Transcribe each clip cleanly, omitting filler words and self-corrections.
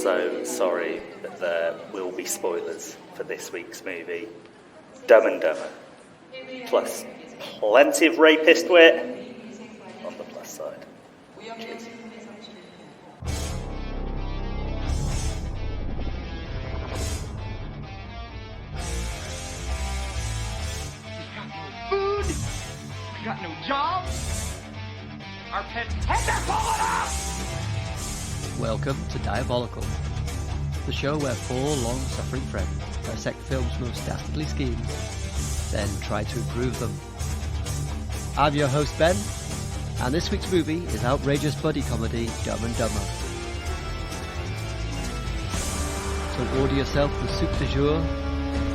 so sorry that there will be spoilers for this week's movie, Dumb and Dumber. Plus, plenty of rapist wit on the plus side. Cheers. Food, we got no jobs, our pets' heads are falling off! Welcome to Diabolical, the show where four long-suffering friends dissect film's most dastardly schemes, then try to improve them. I'm your host Ben, and this week's movie is outrageous buddy comedy Dumb and Dumber. So order yourself the soup du jour,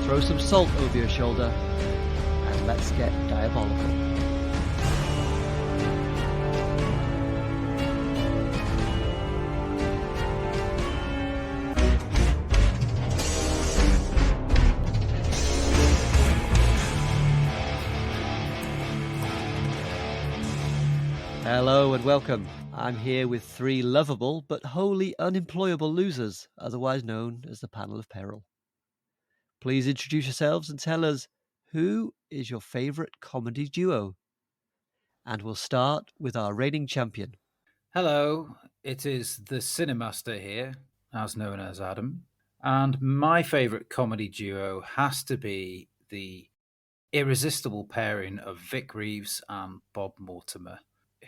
throw some salt over your shoulder, and let's get diabolical. Hello and welcome. I'm here with three lovable but wholly unemployable losers, otherwise known as the Panel of Peril. Please introduce yourselves and tell us, who is your favourite comedy duo? And we'll start with our reigning champion. Hello, it is the Cinemaster here, as known as Adam. And my favourite comedy duo has to be the irresistible pairing of Vic Reeves and Bob Mortimer,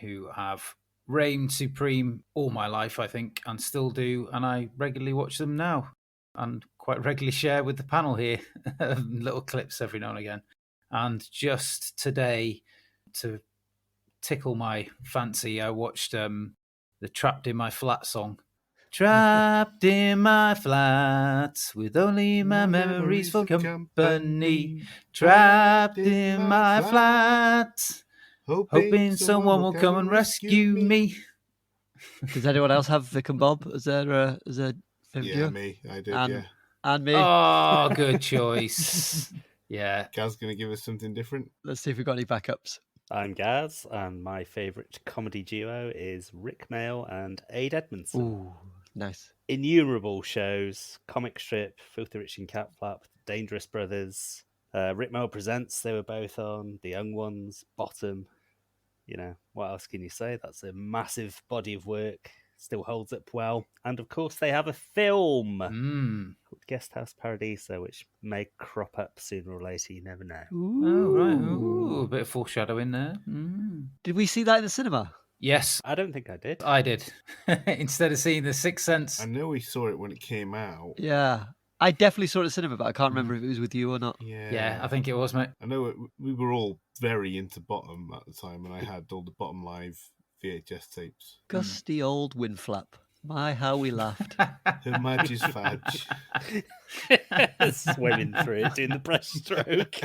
who have reigned supreme all my life, I think, and still do, and I regularly watch them now, and quite regularly share with the panel here little clips every now and again. And just today, to tickle my fancy, I watched the Trapped in My Flat song. Trapped in my flat, with only my memories for company. Trapped in my flat, hoping someone will come and rescue me. Does anyone else have Vic and Bob as their favourite Yeah, duo? me. I did, And- And me. Oh, good choice. Yeah. Gaz's going to give us something different. Let's see if we've got any backups. I'm Gaz, and my favourite comedy duo is Rick Mail and Ade Edmondson. Ooh, nice. Innumerable shows, Comic Strip, Filthy Rich and Catflap, Dangerous Brothers, Rick Mail Presents, they were both on, The Young Ones, Bottom. You know, what else can you say? That's a massive body of work, still holds up well. And of course, they have a film called Guest House Paradiso, which may crop up sooner or later, you never know. Oh, right. Ooh, a bit of foreshadowing there. Did we see that in the cinema? Yes, I don't think I did. I did. Instead of seeing The Sixth Sense. I know we saw it when it came out. Yeah. I definitely saw it in the cinema, but I can't remember if it was with you or not. Yeah, I think it was, mate. I know we were all very into Bottom at the time, and I had all the Bottom Live VHS tapes. Gusty old windflap. My, how we laughed. Her Madge's Fudge. Swimming through it, doing the breaststroke.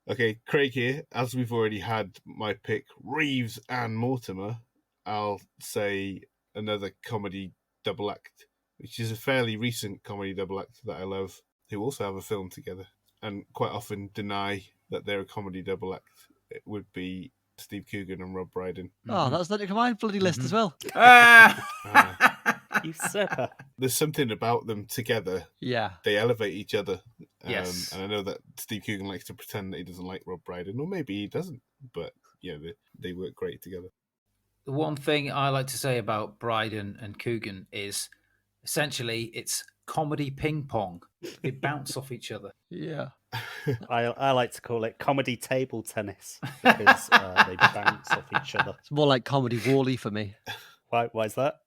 Okay, Craig here. As we've already had my pick, Reeves and Mortimer, I'll say another comedy double act, which is a fairly recent comedy double act that I love, who also have a film together and quite often deny that they're a comedy double act. It would be Steve Coogan and Rob Brydon. Oh, that's the my bloody list as well. Usurper. There's something about them together. Yeah. They elevate each other. Yes. And I know that Steve Coogan likes to pretend that he doesn't like Rob Brydon, or maybe he doesn't, but yeah, they work great together. The one thing I like to say about Brydon and Coogan is essentially it's comedy ping pong. They bounce off each other. Yeah. I like to call it comedy table tennis because they bounce off each other. It's more like comedy Wall-E for me. Why is that?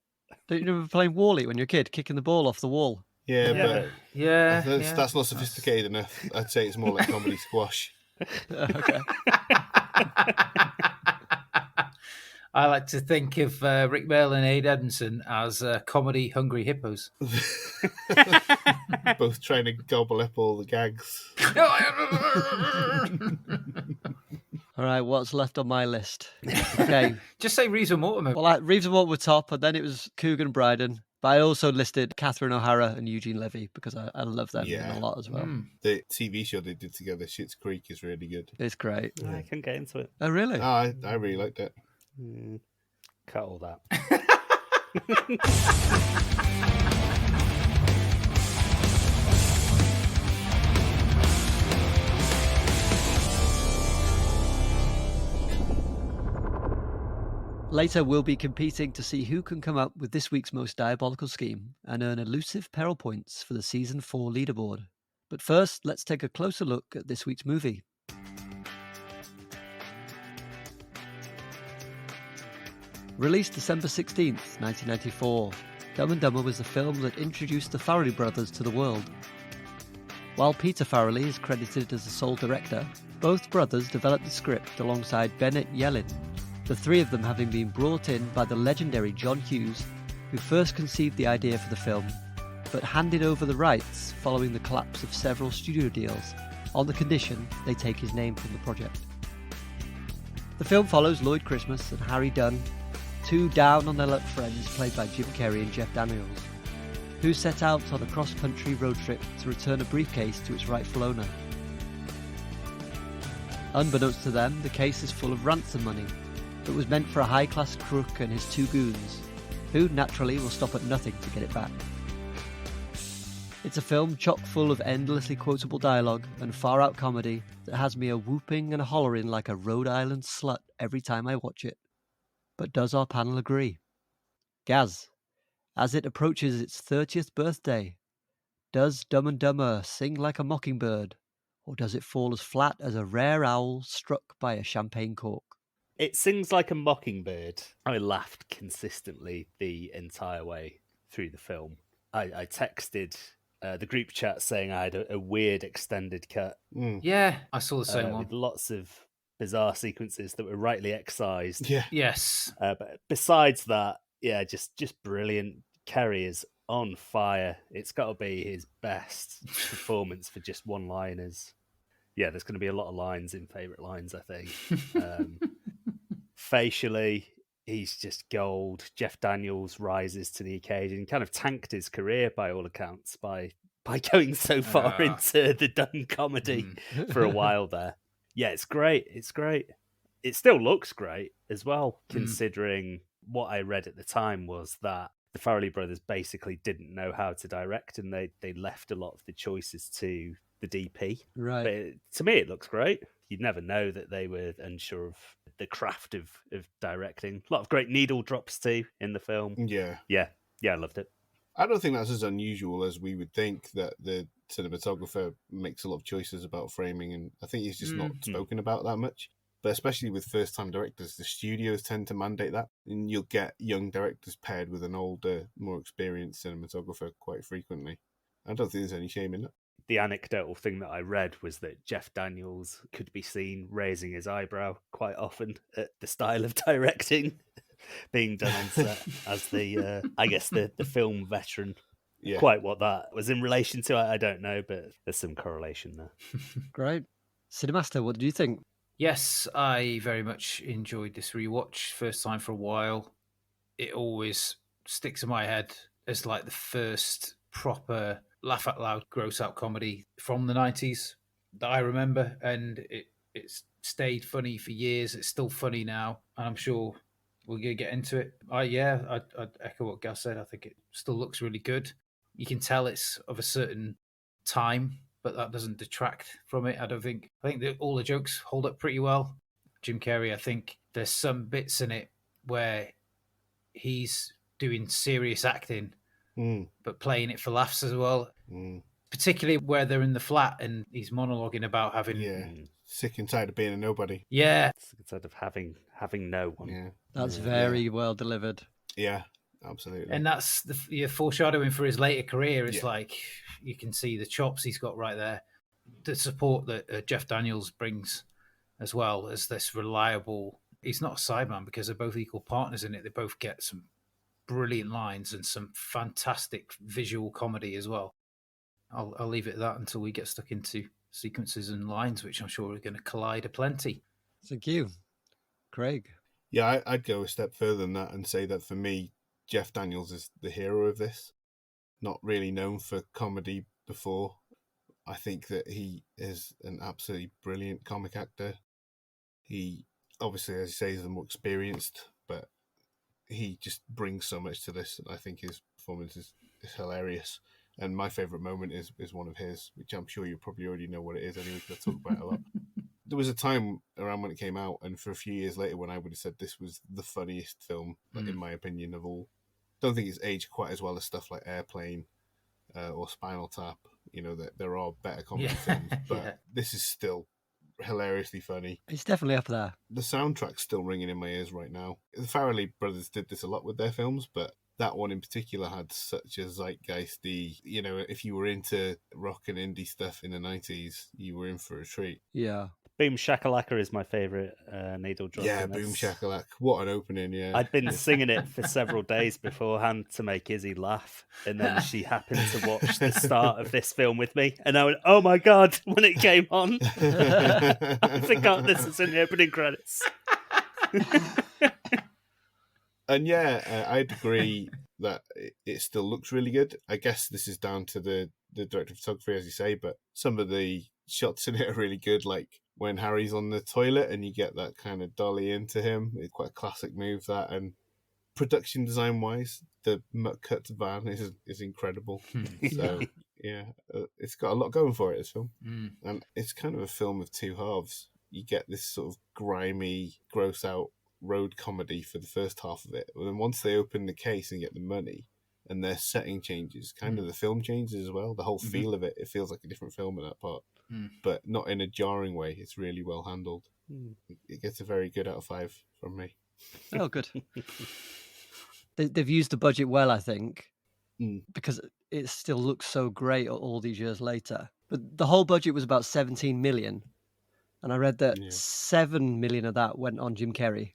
Don't you remember playing Wall-E when you're a kid, kicking the ball off the wall? Yeah, Yeah. but Yeah. that's not sophisticated enough. I'd say it's more like comedy squash. Okay. I like to think of Rick Mail and Ade Edmondson as comedy hungry hippos. Both trying to gobble up all the gags. All right, what's left on my list? Okay. Just say Reeves and Mortimer. Well, Reeves and Mortimer were top, and then it was Coogan and Brydon. But I also listed Catherine O'Hara and Eugene Levy because I love them a lot as well. The TV show they did together, Schitt's Creek, is really good. It's great. I can get into it. Oh, really? I really liked it. Cut all that. Later, we'll be competing to see who can come up with this week's most diabolical scheme and earn elusive peril points for the Season 4 leaderboard. But first, let's take a closer look at this week's movie. Released December 16th, 1994, Dumb and Dumber was the film that introduced the Farrelly brothers to the world. While Peter Farrelly is credited as the sole director, both brothers developed the script alongside Bennett Yellin, the three of them having been brought in by the legendary John Hughes, who first conceived the idea for the film, but handed over the rights following the collapse of several studio deals, on the condition they take his name from the project. The film follows Lloyd Christmas and Harry Dunn, two down-on-their-luck friends played by Jim Carrey and Jeff Daniels, who set out on a cross-country road trip to return a briefcase to its rightful owner. Unbeknownst to them, the case is full of ransom money, that was meant for a high-class crook and his two goons, who naturally will stop at nothing to get it back. It's a film chock full of endlessly quotable dialogue and far-out comedy that has me a whooping and a hollering like a Rhode Island slut every time I watch it. But does our panel agree? Gaz, as it approaches its 30th birthday, does Dumb and Dumber sing like a mockingbird, or does it fall as flat as a rare owl struck by a champagne cork? It sings like a mockingbird. I laughed consistently the entire way through the film. I texted the group chat saying I had a weird extended cut. Yeah, I saw the same one. With lots of bizarre sequences that were rightly excised. Yeah. Yes. But besides that, yeah, just brilliant. Carrey is on fire. It's got to be his best performance for just one-liners. Yeah, there's going to be a lot of lines in favourite lines, I think. Facially, he's just gold. Jeff Daniels rises to the occasion. Kind of tanked his career by all accounts by going so far into the dumb comedy for a while there. Yeah, it's great. It's great. It still looks great as well, considering what I read at the time was that the Farrelly brothers basically didn't know how to direct, and they left a lot of the choices to the DP. Right. But to me, it looks great. You'd never know that they were unsure of the craft of directing. A lot of great needle drops too in the film. Yeah. Yeah, I loved it. I don't think that's as unusual as we would think, that the cinematographer makes a lot of choices about framing, and I think he's just not spoken about that much. But especially with first-time directors, the studios tend to mandate that, and you'll get young directors paired with an older, more experienced cinematographer quite frequently. I don't think there's any shame in it. The anecdotal thing that I read was that Jeff Daniels could be seen raising his eyebrow quite often at the style of directing being done on set as the, I guess, the film veteran. Yeah. Quite what that was in relation to, I don't know, but there's some correlation there. Great. Cinemaster, what did you think? Yes, I very much enjoyed this rewatch. First time for a while. It always sticks in my head as like the first proper laugh out loud, gross out comedy from the 90s that I remember. And it's stayed funny for years. It's still funny now. And I'm sure we're going to get into it. I'd echo what Gus said. I think it still looks really good. You can tell it's of a certain time, but that doesn't detract from it. I think that all the jokes hold up pretty well. Jim Carrey, I think there's some bits in it where he's doing serious acting, but playing it for laughs as well. Particularly where they're in the flat and he's monologuing about having... sick and tired of being a nobody. Yeah. Sick and tired of having no one. Yeah. That's very well delivered. Yeah, absolutely. And that's the foreshadowing for his later career. It's like you can see the chops he's got right there. The support that Jeff Daniels brings as well as this reliable... He's not a sideman because they're both equal partners in it. They both get some brilliant lines and some fantastic visual comedy as well. I'll leave it at that until we get stuck into sequences and lines, which I'm sure are going to collide aplenty. Thank you. Craig? Yeah, I'd go a step further than that and say that for me, Jeff Daniels is the hero of this. Not really known for comedy before. I think that he is an absolutely brilliant comic actor. He, obviously, as you say, is the more experienced, but he just brings so much to this. I think his performance is hilarious. And my favourite moment is one of his, which I'm sure you probably already know what it is anyway, because I talk about it a lot. There was a time around when it came out, and for a few years later, when I would have said this was the funniest film, in my opinion, of all. Don't think it's aged quite as well as stuff like Airplane or Spinal Tap. You know, that there are better comedy films, but this is still hilariously funny. It's definitely up there. The soundtrack's still ringing in my ears right now. The Farrelly brothers did this a lot with their films, but that one in particular had such a zeitgeisty, you know, if you were into rock and indie stuff in the 90s, you were in for a treat. Yeah. Boom Shakalaka is my favourite needle drop. Yeah, Boom Shakalaka. What an opening, yeah. I'd been singing it for several days beforehand to make Izzy laugh, and then she happened to watch the start of this film with me, and I went, oh my God, when it came on. I forgot this was in the opening credits. And yeah, I'd agree that it still looks really good. I guess this is down to the director of photography, as you say, but some of the shots in it are really good, like when Harry's on the toilet and you get that kind of dolly into him. It's quite a classic move, that. And production design-wise, the mutt cut van is incredible. So, yeah, it's got a lot going for it, this film. And it's kind of a film of two halves. You get this sort of grimy, gross-out road comedy for the first half of it. And then once they open the case and get the money and their setting changes, kind of the film changes as well. The whole feel of it feels like a different film in that part, but not in a jarring way. It's really well handled. It gets a very good out of 5 from me. Oh, good. They've used the budget well, I think, because it still looks so great all these years later. But the whole budget was about 17 million. And I read that 7 million of that went on Jim Carrey.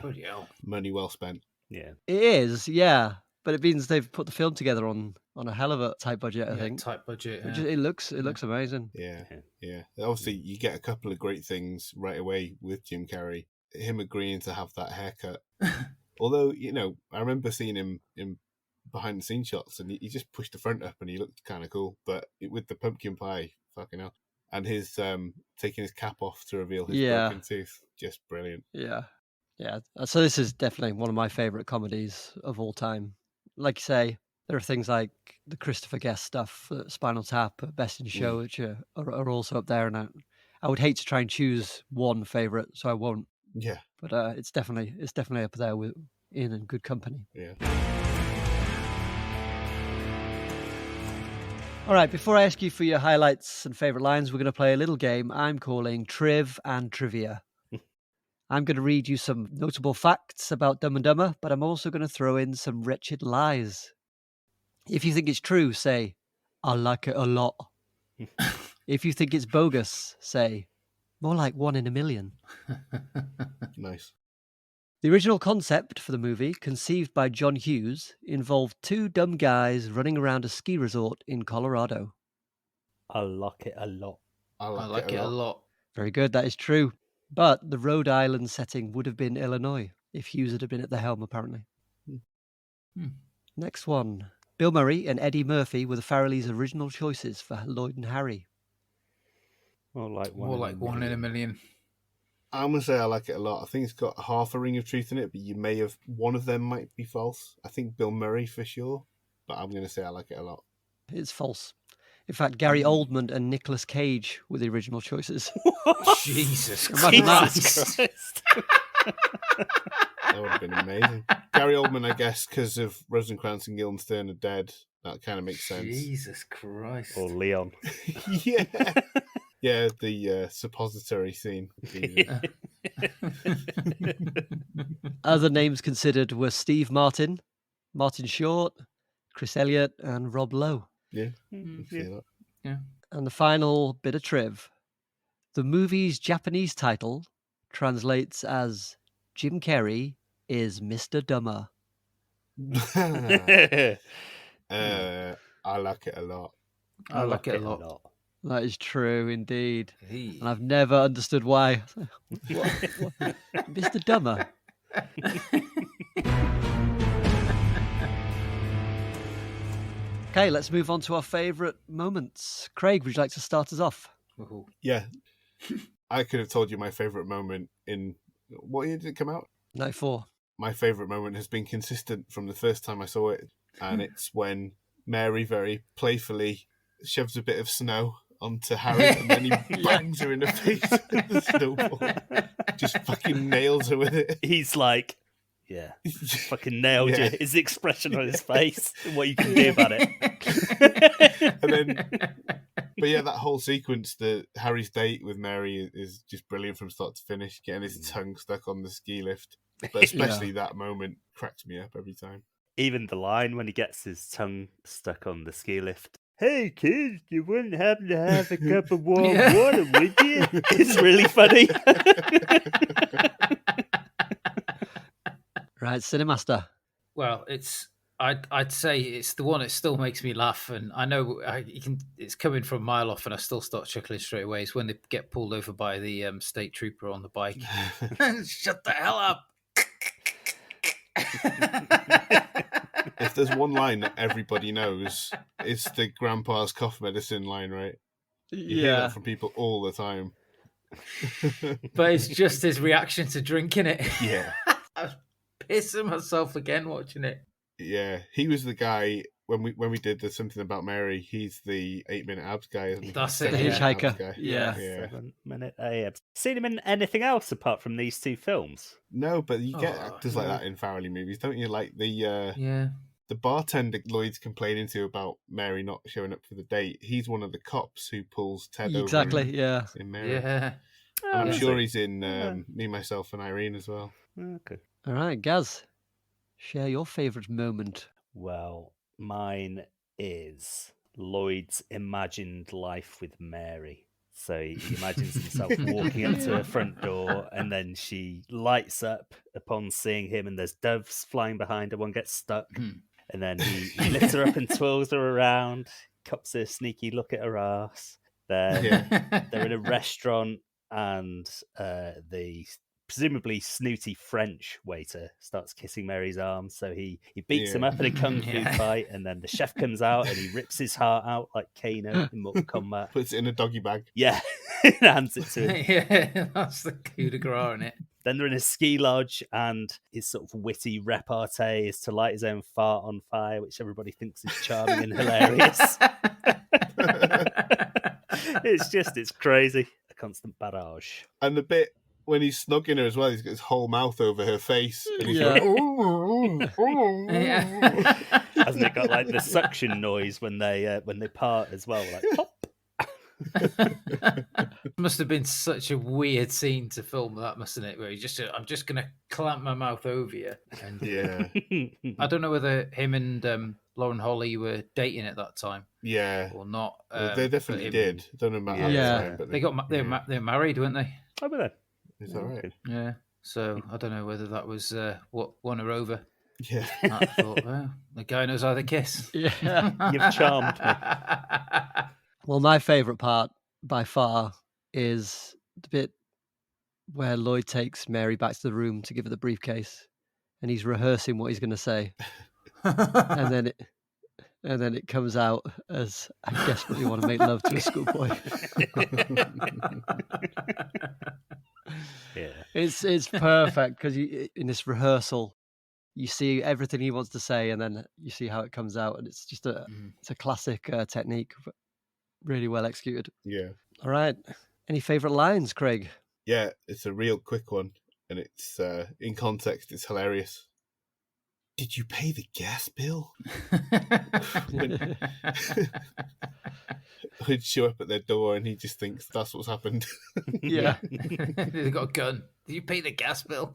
Bloody hell. Money well spent. Yeah. It is, yeah. But it means they've put the film together on a hell of a tight budget, I think. Tight budget. Which it looks amazing. Yeah. Obviously, you get a couple of great things right away with Jim Carrey. Him agreeing to have that haircut. Although, you know, I remember seeing him in behind the scenes shots, and he just pushed the front up and he looked kind of cool. But with the pumpkin pie, fucking hell. And his taking his cap off to reveal his broken tooth, just brilliant. Yeah. So this is definitely one of my favourite comedies of all time. Like you say, there are things like the Christopher Guest stuff, Spinal Tap, Best in Show, which are also up there. And I would hate to try and choose one favourite, so I won't. Yeah. But it's definitely up there with in good company. Yeah. All right, before I ask you for your highlights and favourite lines, we're going to play a little game I'm calling Triv and Trivia. I'm going to read you some notable facts about Dumb and Dumber, but I'm also going to throw in some wretched lies. If you think it's true, say, I like it a lot. If you think it's bogus, say, more like 1 in a million. Nice. The original concept for the movie, conceived by John Hughes, involved 2 dumb guys running around a ski resort in Colorado. I like it a lot. I like it a lot. Very good, that is true. But the Rhode Island setting would have been Illinois if Hughes had been at the helm, apparently. Next one. Bill Murray and Eddie Murphy were the Farrellys' original choices for Lloyd and Harry. More like one in a million. I'm going to say I like it a lot. I think it's got half a ring of truth in it, but you may have... One of them might be false. I think Bill Murray for sure, but I'm going to say I like it a lot. It's false. In fact, Gary Oldman and Nicolas Cage were the original choices. Jesus Imagine Christ. That would have been amazing. Gary Oldman, I guess, because of Rosencrantz and Guildenstern are dead. That kind of makes sense. Jesus Christ. Or Leon. Yeah. Yeah, the suppository scene. Other names considered were Steve Martin, Martin Short, Chris Elliott, and Rob Lowe. Yeah. That. Yeah. And the final bit of triv. The movie's Japanese title translates as Jim Carrey is Mr. Dumber. I like it a lot. I like it a lot. That is true indeed. Hey. And I've never understood why. What? Mr. Dumber. Okay, let's move on to our favourite moments. Craig, would you like to start us off? Ooh. Yeah. I could have told you my favourite moment in... What year did it come out? 94. my favourite moment has been consistent from the first time I saw it, and it's when Mary very playfully shoves a bit of snow onto Harry, and then he bangs her in the face with the snowball. Just fucking nails her with it. He's like, yeah, fucking nailed Yeah. you. His expression on his face, and what you can do about it. And then, but yeah, that whole sequence, the Harry's date with Mary, is just brilliant from start to finish. Getting his tongue stuck on the ski lift, but especially that moment cracks me up every time. Even the line when he gets his tongue stuck on the ski lift. Hey kids, you wouldn't happen to have a cup of warm water, would you? It's really funny. Right, Cinemaster. Well, I'd say it's the one that still makes me laugh, and I know it's coming from a mile off, and I still start chuckling straight away. It's when they get pulled over by the state trooper on the bike. Shut the hell up! If there's one line that everybody knows, it's the grandpa's cough medicine line, right? You hear that from people all the time. But it's just his reaction to drinking it. Yeah. I was pissing myself again watching it. Yeah, he was the guy when we did the Something About Mary. He's the 8-minute abs guy, isn't he? That's it, The yeah. hitchhiker. Abs guy. Yeah. 7-minute abs. Seen him in anything else apart from these two films? No, but you get Oh, actors like that in Farrelly movies, don't you? Like the Yeah. the bartender Lloyd's complaining to about Mary not showing up for the date. He's one of the cops who pulls Ted Exactly, over yeah. in Mary. Yeah. And I'm Oh, sure is he's in Me, Myself and Irene as well. Okay. All right, Gaz, share your favourite moment. Well, mine is Lloyd's imagined life with Mary. So he imagines himself walking up to her front door, and then she lights up upon seeing him, and there's doves flying behind her. One gets stuck, and then he lifts her up and twirls her around, cups a sneaky look at her ass. Then they're in a restaurant, and the presumably snooty French waiter starts kissing Mary's arm. So he beats him up in a kung fu fight, and then the chef comes out and he rips his heart out like Kano in Mortal Kombat. Puts it in a doggy bag. Yeah, and hands it to him. Yeah, that's the coup de grace in it. Then they're in a ski lodge, and his sort of witty repartee is to light his own fart on fire, which everybody thinks is charming and hilarious. It's crazy. A constant barrage. And the bit when he's snugging her as well, he's got his whole mouth over her face. And he's Yeah. Hasn't it got like the suction noise when they part as well? Like pop. Must have been such a weird scene to film that, mustn't it? Where he just, I'm just gonna clamp my mouth over you. And Yeah. I don't know whether him and Lauren Holly were dating at that time Yeah. or not. Well, they definitely did. Don't know about how Yeah. the time, but They got they were married, weren't they? Oh, but then. It's all right. Yeah. So I don't know whether that was what won her over. Yeah. I thought, well, the guy knows how to kiss. Yeah. You've charmed me. Well, my favourite part by far is the bit where Lloyd takes Mary back to the room to give her the briefcase, and he's rehearsing what he's going to say, and then it comes out as I desperately want to make love to a schoolboy. Yeah. It's perfect because in this rehearsal, you see everything he wants to say, and then you see how it comes out, and it's just it's a classic technique, but really well executed. Yeah. All right, any favourite lines, Craig? Yeah, it's a real quick one, and it's in context, it's hilarious. Did you pay the gas bill? He'd show up at their door, and he just thinks that's what's happened. Yeah. They got a gun. Did you pay the gas bill?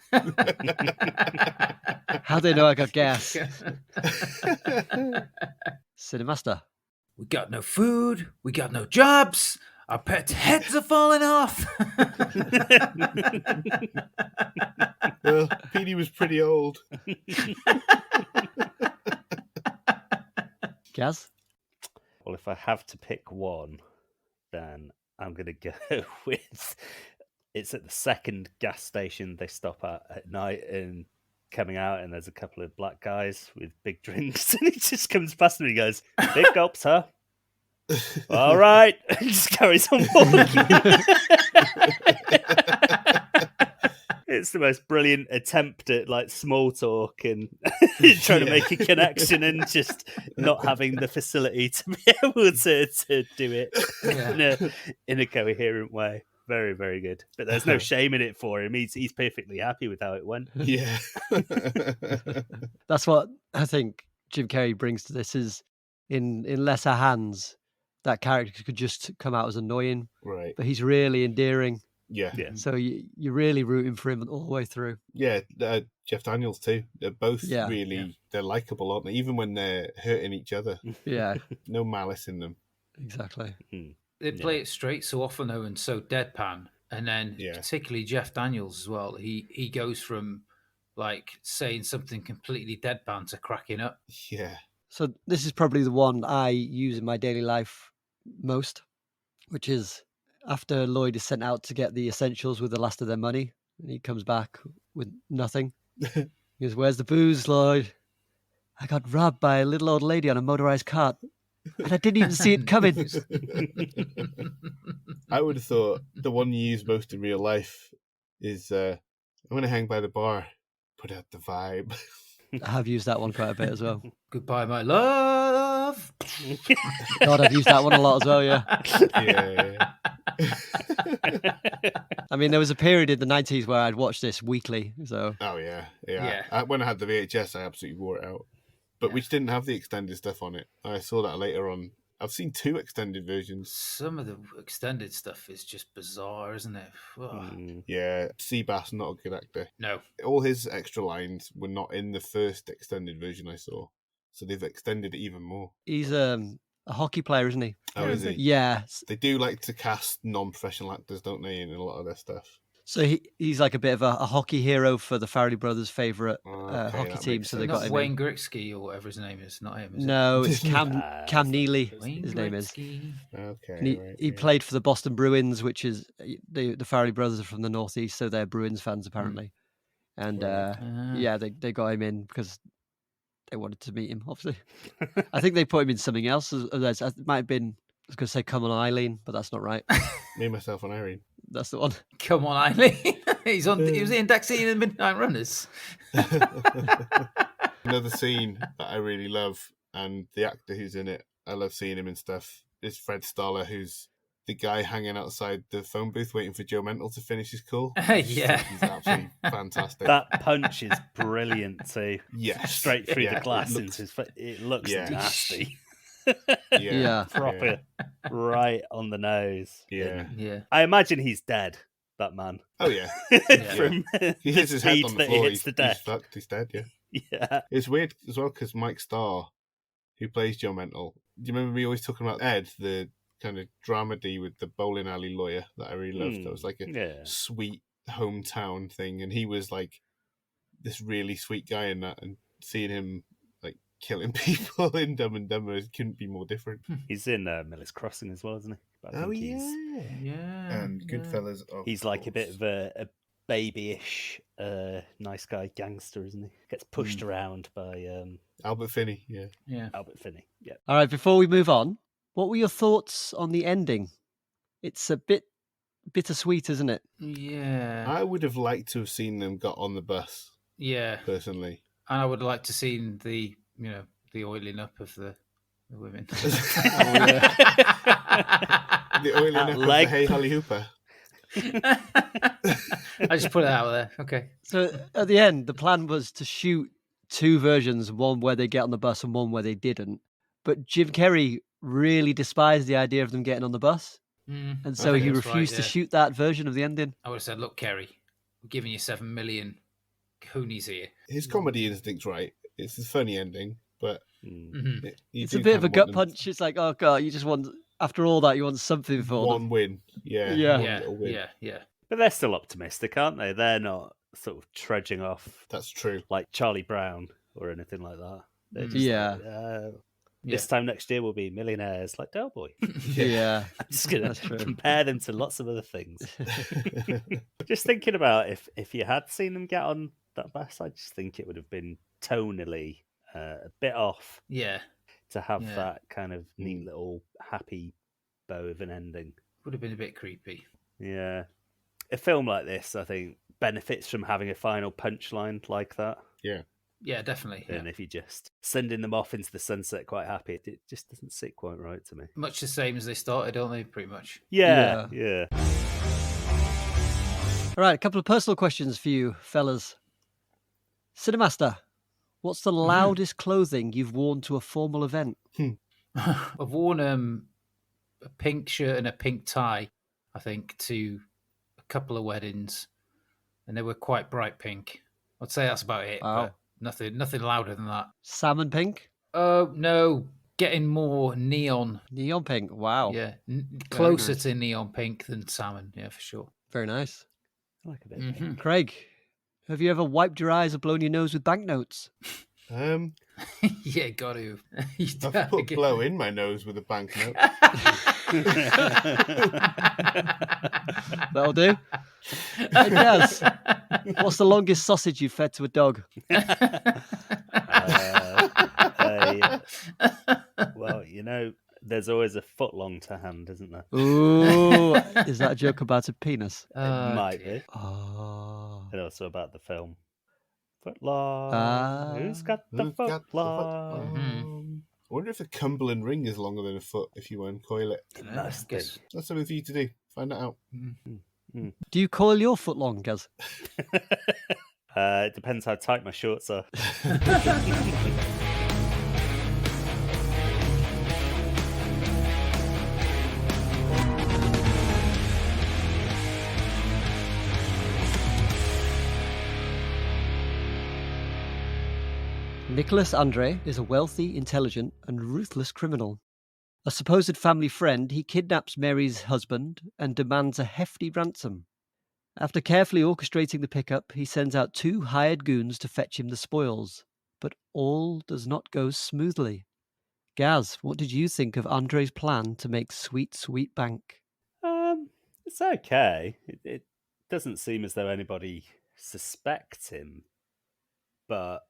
How do they know I got gas? Cinemaster. We got no food. We got no jobs. Our pets' heads are falling off. Well, Petey was pretty old. Gaz? Well, if I have to pick one, then I'm going to go with it's at the second gas station they stop at night and coming out, and there's a couple of black guys with big drinks, and he just comes past them and he goes, "Big gulps, huh? All right." And just carries on walking. It's the most brilliant attempt at like small talk and trying to make a connection and just not having the facility to be able to do it in a coherent way. Very, very good. But there's no shame in it for him. He's perfectly happy with how it went. Yeah. That's what I think Jim Carrey brings to this is in lesser hands, that character could just come out as annoying, Right. but he's really endearing. Yeah. So you're really rooting for him all the way through. Yeah, Jeff Daniels too. They're both they're likable, aren't they? Even when they're hurting each other. Yeah. No malice in them. Exactly. They play it straight so often, though, and so deadpan. And then particularly Jeff Daniels as well. He goes from like saying something completely deadpan to cracking up. Yeah. So this is probably the one I use in my daily life most, which is after Lloyd is sent out to get the essentials with the last of their money, and he comes back with nothing. He goes, "Where's the booze, Lloyd? I got robbed by a little old lady on a motorized cart, and I didn't even see it coming." I would have thought the one you use most in real life is I'm going to hang by the bar, put out the vibe. I have used that one quite a bit as well. Goodbye, my love. God, I've used that one a lot as well, yeah. Yeah. I mean, there was a period in the 90s where I'd watch this weekly, so... Oh, yeah. When I had the VHS, I absolutely wore it out. But we didn't have the extended stuff on it. I saw that later on. I've seen 2 extended versions. Some of the extended stuff is just bizarre, isn't it? Yeah, Seabass, not a good actor. No. All his extra lines were not in the first extended version I saw. So they've extended it even more. He's a hockey player, isn't he? Oh, is he? Yeah. They do like to cast non-professional actors, don't they, in a lot of their stuff. So he's like a bit of a hockey hero for the Farrelly brothers' favourite hockey team. So they got him Wayne Gretzky or whatever his name is. Not him, is No, it? it's Cam Neely, his name is. Okay. He played for the Boston Bruins, which is the Farrelly brothers are from the Northeast, so they're Bruins fans apparently. And they got him in because they wanted to meet him, obviously. I think they put him in something else. It might have been, I was going to say Come On Eileen, but that's not right. Me, Myself and Irene. That's the one. Come On Eileen. He was in Daxie and the Midnight Runners. Another scene that I really love, and the actor who's in it, I love seeing him and stuff, is Fred Stoller, who's the guy hanging outside the phone booth waiting for Joe Mental to finish his call. Yeah. He's absolutely fantastic. That punch is brilliant too. Yes. Straight through the glass into his face. It looks nasty. Proper right on the nose. Yeah. I imagine he's dead, that man. Oh, yeah. From he hits his head on the floor. He's fucked. He's dead, yeah. It's weird as well because Mike Starr, who plays Joe Mental, do you remember me always talking about Ed, the kind of dramedy with the bowling alley lawyer that I really loved? That was like a sweet hometown thing, and he was like this really sweet guy in that, and seeing him like killing people in Dumb and Dumber couldn't be more different. He's in Miller's Crossing as well, isn't he? But I think And Goodfellas. He's like a bit of a babyish, nice guy gangster, isn't he? Gets pushed around by Albert Finney. Yeah. Albert Finney. Yeah. All right, before we move on, what were your thoughts on the ending? It's a bit bittersweet, isn't it? Yeah. I would have liked to have seen them got on the bus. Yeah. Personally. And I would like to see the oiling up of the women. The oiling up of the Hey Holly Hooper. I just put it out there. Okay. So at the end, the plan was to shoot 2 versions, one where they get on the bus and one where they didn't. But Jim Carrey really despised the idea of them getting on the bus. And so he refused to shoot that version of the ending. I would have said, look, Carrey, we're giving you 7 million coonies here. His comedy instinct's right. It's a funny ending, but it's a bit of a gut punch. It's like, oh God, you just want, after all that, you want something for one them. win. Yeah. But they're still optimistic, aren't they? They're not sort of trudging off. That's true. Like Charlie Brown or anything like that. They're just this time next year we'll be millionaires like Delboy. Yeah. I'm just going to compare them to lots of other things. Just thinking about if you had seen them get on that bus, I just think it would have been tonally a bit off. Yeah. To have that kind of neat little happy bow of an ending. Would have been a bit creepy. Yeah. A film like this, I think, benefits from having a final punchline like that. Yeah, definitely. And Yeah. if you're just sending them off into the sunset quite happy, it just doesn't sit quite right to me. Much the same as they started, don't they? Pretty much. Yeah. All right, a couple of personal questions for you, fellas. Cinemaster, what's the loudest clothing you've worn to a formal event? I've worn a pink shirt and a pink tie, I think, to a couple of weddings, and they were quite bright pink. I'd say that's about it. Wow. But nothing louder than that. Salmon pink? Oh no, getting more neon. Neon pink. Wow. Yeah, closer nice. to neon pink than salmon. Yeah, for sure. Very nice. I like a bit of pink. Craig, have you ever wiped your eyes or blown your nose with banknotes? Yeah, got to. I've put blow in my nose with a banknote. That'll do. Hey, Gaz, what's the longest sausage you've fed to a dog? Well, there's always a foot long to hand, isn't there? Ooh, is that a joke about a penis? It might be. Oh. And also about the film. Footlong. Who's got the footlong? I wonder if the Cumberland ring is longer than a foot if you uncoil it. Nice. That's something for you to do. Find that out. Do you coil your foot long, Gaz? It depends how tight my shorts are. Nicholas Andre is a wealthy, intelligent, and ruthless criminal. A supposed family friend, he kidnaps Mary's husband and demands a hefty ransom. After carefully orchestrating the pickup, he sends out 2 hired goons to fetch him the spoils. But all does not go smoothly. Gaz, what did you think of Andre's plan to make sweet, sweet bank? It's okay. It doesn't seem as though anybody suspects him, but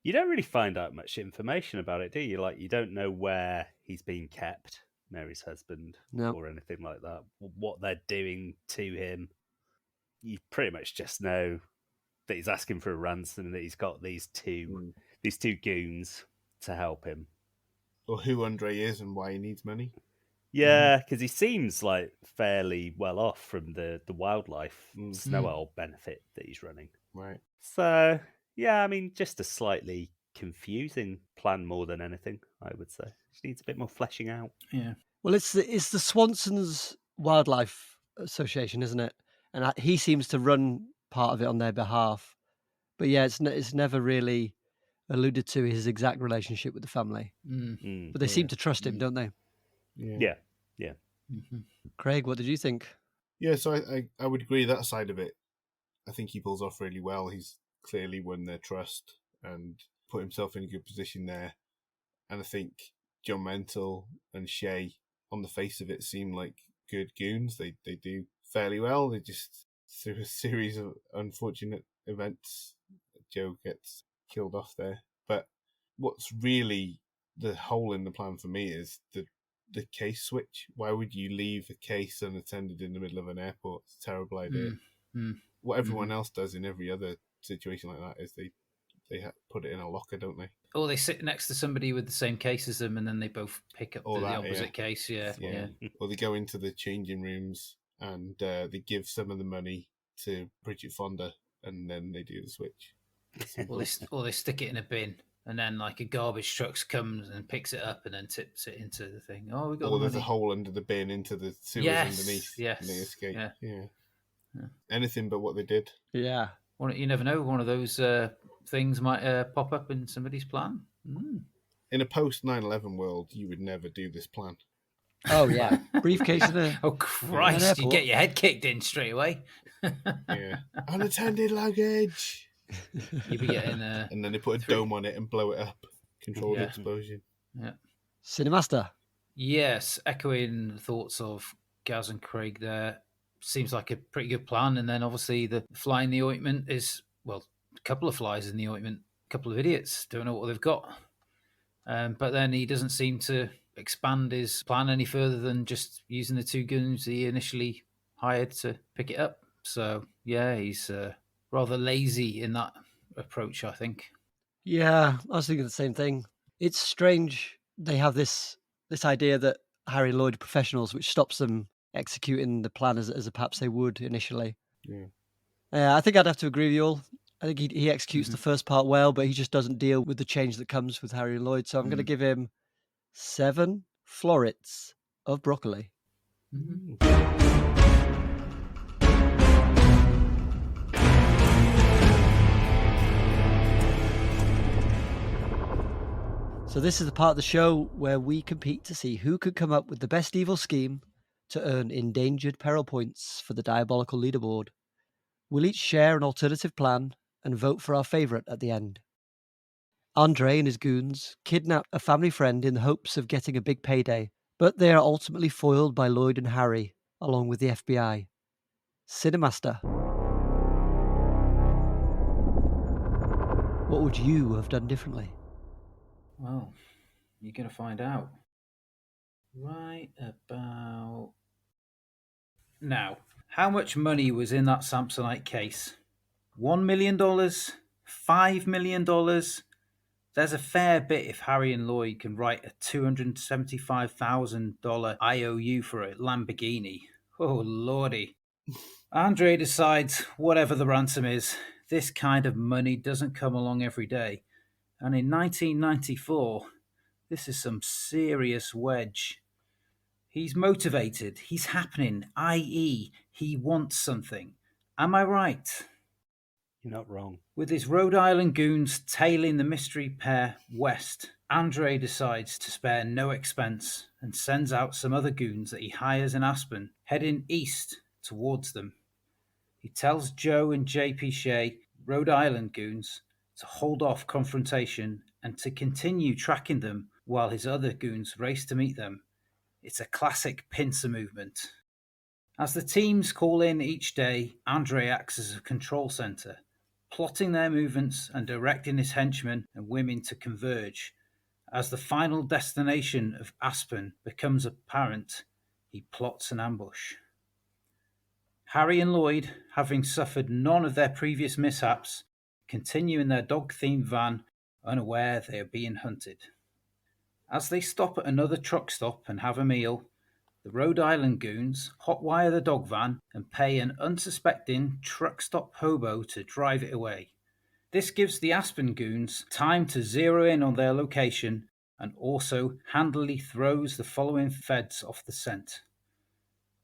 you don't really find out much information about it, do you? Like, you don't know where he's being kept, Mary's husband, or anything like that. What they're doing to him. You pretty much just know that he's asking for a ransom and that he's got these two goons to help him. Or who Andre is and why he needs money. Yeah, because he seems like fairly well off from the wildlife snow owl benefit that he's running. Right. So, yeah, I mean, just a slightly confusing plan more than anything, I would say. Just needs a bit more fleshing out. Yeah. Well, it's the Swanson's Wildlife Association, isn't it? And he seems to run part of it on their behalf. But yeah, it's never really alluded to his exact relationship with the family. But they seem to trust him, don't they? Yeah. Craig, what did you think? Yeah, so I would agree that side of it. I think he pulls off really well. He's clearly won their trust and put himself in a good position there. And I think John Mental and Shay, on the face of it, seem like good goons. They do fairly well. They just, through a series of unfortunate events, Joe gets killed off there. But what's really the hole in the plan for me is the case switch. Why would you leave a case unattended in the middle of an airport? It's a terrible idea. What everyone else does in every other situation like that is they put it in a locker, don't they? Or they sit next to somebody with the same case as them, and then they both pick up the opposite case. Yeah. Or they go into the changing rooms and they give some of the money to Bridget Fonda, and then they do the switch. Or they stick it in a bin, and then like a garbage truck comes and picks it up and then tips it into the thing. Oh, we got. Or there's a hole under the bin into the sewers underneath. Yes. And they escape. Yeah. Anything but what they did. Yeah. You never know. One of those things might pop up in somebody's plan. In a post 9/11 world, you would never do this plan. Oh yeah, briefcase in a. Oh Christ! You get your head kicked in straight away. Yeah, unattended luggage. You'd be getting. And then they put a dome on it and blow it up, control the explosion. Yeah. Cinemaster. Yes, echoing the thoughts of Gaz and Craig there. Seems like a pretty good plan. And then obviously the fly in the ointment is, well, a couple of flies in the ointment, a couple of idiots, don't know what they've got. But then he doesn't seem to expand his plan any further than just using the 2 goons he initially hired to pick it up. So, yeah, he's rather lazy in that approach, I think. Yeah, I was thinking the same thing. It's strange they have this idea that Harry and Lloyd are professionals, which stops them executing the plan as perhaps they would initially. Yeah. I think I'd have to agree with you all. I think he executes the first part well, but he just doesn't deal with the change that comes with Harry and Lloyd. So I'm going to give him 7 florets of broccoli. So this is the part of the show where we compete to see who could come up with the best evil scheme to earn endangered peril points for the diabolical leaderboard. We'll each share an alternative plan and vote for our favourite at the end. Andre and his goons kidnap a family friend in the hopes of getting a big payday, but they are ultimately foiled by Lloyd and Harry, along with the FBI. Cinemaster, what would you have done differently? Well, you're going to find out. Right about now. How much money was in that Samsonite case? $1 million? $5 million? There's a fair bit if Harry and Lloyd can write a $275,000 IOU for a Lamborghini. Oh, lordy. Andre decides whatever the ransom is, this kind of money doesn't come along every day. And in 1994, this is some serious wedge. He's motivated, he's happening, i.e., he wants something. Am I right? You're not wrong. With his Rhode Island goons tailing the mystery pair west, Andre decides to spare no expense and sends out some other goons that he hires in Aspen, heading east towards them. He tells Joe and JP Shea, Rhode Island goons, to hold off confrontation and to continue tracking them while his other goons race to meet them. It's a classic pincer movement. As the teams call in each day, Andre acts as a control center, plotting their movements and directing his henchmen and women to converge. As the final destination of Aspen becomes apparent, he plots an ambush. Harry and Lloyd, having suffered none of their previous mishaps, continue in their dog-themed van, unaware they are being hunted. As they stop at another truck stop and have a meal, the Rhode Island goons hotwire the dog van and pay an unsuspecting truck stop hobo to drive it away. This gives the Aspen goons time to zero in on their location and also handily throws the following feds off the scent.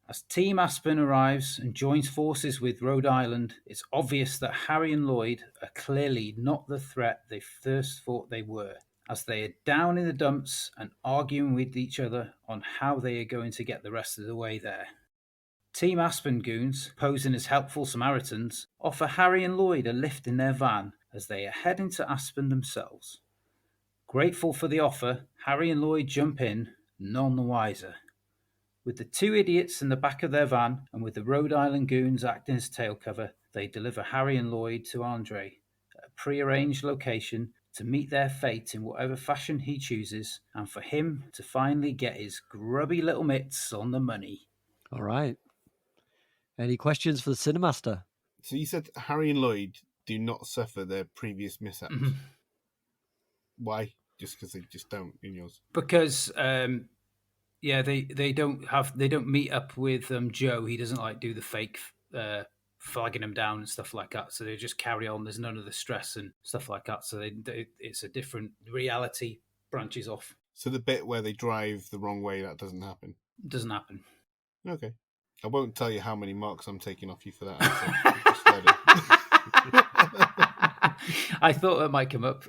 As Team Aspen arrives and joins forces with Rhode Island, it's obvious that Harry and Lloyd are clearly not the threat they first thought they were, as they are down in the dumps and arguing with each other on how they are going to get the rest of the way there. Team Aspen goons, posing as helpful Samaritans, offer Harry and Lloyd a lift in their van as they are heading to Aspen themselves. Grateful for the offer, Harry and Lloyd jump in, none the wiser. With the two idiots in the back of their van and with the Rhode Island goons acting as tail cover, they deliver Harry and Lloyd to Andre at a prearranged location to meet their fate in whatever fashion he chooses, and for him to finally get his grubby little mitts on the money. All right. Any questions for the Cinemaster? So you said Harry and Lloyd do not suffer their previous mishaps. Mm-hmm. Why? Just because they just don't in yours? Because they don't meet up with Joe. He doesn't like do the fake flagging him down and stuff like that. So they just carry on. There's none of the stress and stuff like that. So it's a different reality branches off. So the bit where they drive the wrong way, that doesn't happen? Doesn't happen. Okay. I won't tell you how many marks I'm taking off you for that answer. Just let it. I thought that might come up.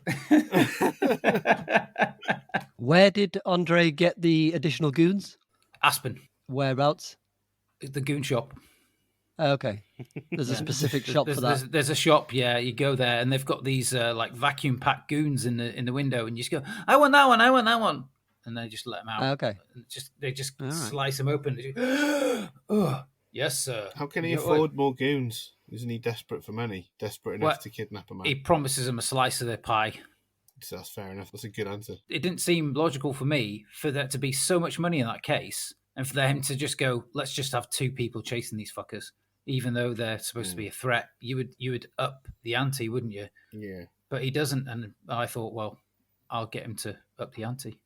Where did Andre get the additional goons? Aspen. Whereabouts? The goon shop. Okay. There's a specific shop for that. There's a shop, yeah. You go there, and they've got these like vacuum packed goons in the window, and you just go, "I want that one, I want that one," and they just let them out. Okay. They just All right. slice them open. Oh, yes, sir. How can he afford more goons? Isn't he desperate for money? Desperate enough to kidnap a man? He promises them a slice of their pie. So that's fair enough. That's a good answer. It didn't seem logical for me for there to be so much money in that case, and for them to just go, "Let's just have two people chasing these fuckers." even though they're supposed to be a threat. You would up the ante, wouldn't you? Yeah. But he doesn't, and I thought, well, I'll get him to up the ante.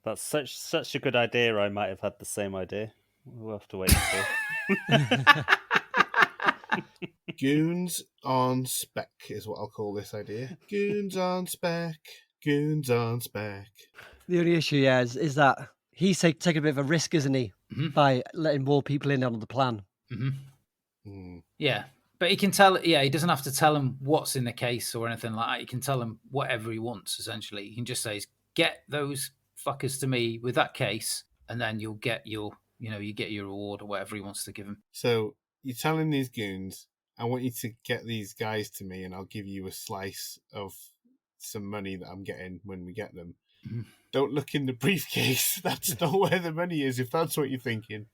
That's such a good idea. I might have had the same idea. We'll have to wait and see. Goons on spec is what I'll call this idea. Goons on spec. Goons on spec. The only issue, is that he's taking a bit of a risk, isn't he, by letting more people in on the plan. Yeah, but he can tell. Yeah, he doesn't have to tell him what's in the case or anything like that. He can tell him whatever he wants. Essentially, he can just say, "Get those fuckers to me with that case, and then you'll get your, you get your reward or whatever he wants to give him." So you're telling these goons, I want you to get these guys to me, and I'll give you a slice of some money that I'm getting when we get them. Don't look in the briefcase. That's not where the money is, if that's what you're thinking.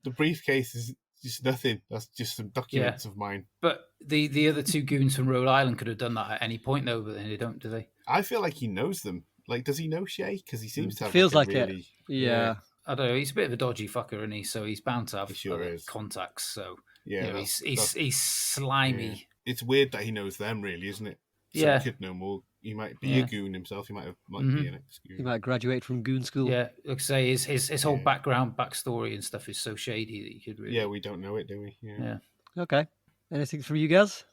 The briefcase is just nothing. That's just some documents of mine. But the other two goons from Rhode Island could have done that at any point, though, but they don't, do they? I feel like he knows them. Like, does he know Shay? Because he seems to have Feels like really, it. Yeah. I don't know. He's a bit of a dodgy fucker, isn't he? So he's bound to have is. contacts. So Yeah, he's slimy. Yeah. It's weird that he knows them, really, isn't it? So Yeah. he could know more. He might be a goon himself. He might be an ex-goon. He might graduate from goon school. Yeah, like I say, his whole backstory and stuff is so shady that you could really. Yeah, we don't know it, do we? Yeah. Okay. Anything from you guys?